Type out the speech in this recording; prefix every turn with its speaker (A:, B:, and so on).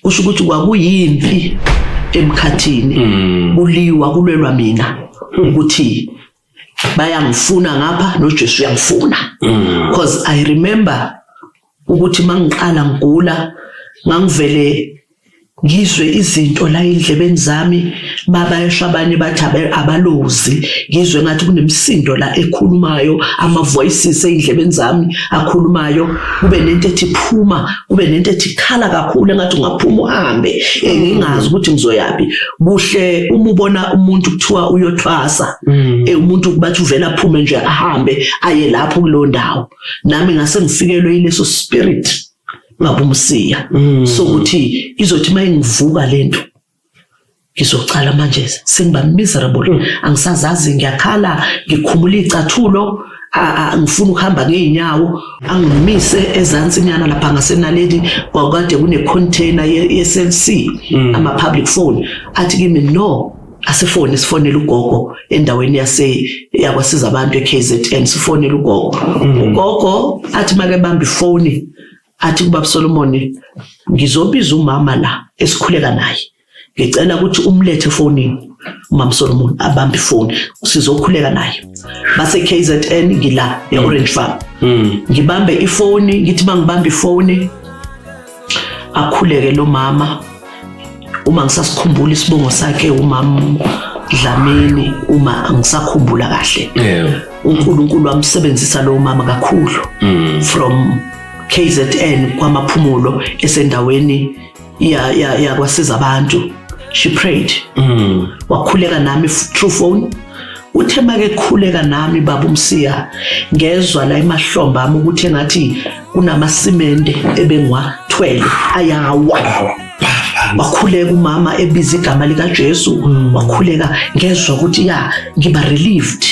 A: kusho ukuthi kwakuyimpi emkhathini kuliwa kulwelwa mina ukuthi bayangifuna ngapha noJesu uyangifuna because I remember ukuthi mangiqala ngigula ngangivele ngizwe izinto la endlebeni zami babayesha abanye bathi abalozi ngizwe ngathi kunemsindo la ekhulumayo ama voices endlebeni zami akhulumayo kube nento ethi phuma kube nento ethi khala kakhulu ngathi ungaphuma uhambe ngingazi ukuthi ngizoyapi kuhle uma ubona umuntu kuthiwa uyothwasa umuntu kubathi uvela aphume nje ahambe aye lapho kulo ndawo nami ngase ngifikelwe yileso spirit ngabumsiya so ukuthi izothi mayingivuka lento ngizocala manje sengiba miserable angisazazi ngiyakhala ngikhumula icathulo ngifuna ukuhamba ngeenyawo angimise ezantsi nyana lapha ngasenaledi kwakade kune container yeSLC ama public phone athi kimi no asifone sifonela ugogo endaweni yakwasiza abantu eKZN sifonela ugogo athi make bamba ifone athi kuBaba Solomon ngizobiza umama la esikhuleka naye ngicela ukuthi umlethe efonini uMama Solomon abambe ifoni sizokhuleka naye base KZN ngila eOrange Farm ngibambe ifoni ngithi mangibambe ifoni akhuleke lo mama uma ngisasikhumbula isibongo sakhe uMama Dlamini uma ngisakhumbula kahle uNkulunkulu wamsebenzisa lo mama kakhulu from KZN kwamaphumulo esendaweni yakwasiza abantu she prayed wakhuleka nami through phone uthe make khuleka nami baba uMsiya ngezwe la emahlomba ami ukuthi engathi kunamasimende ebengiwathwele ayawa wakhuleka umama ebiza igama lika Jesu wakhuleka ngezwe ukuthi ngiba relieved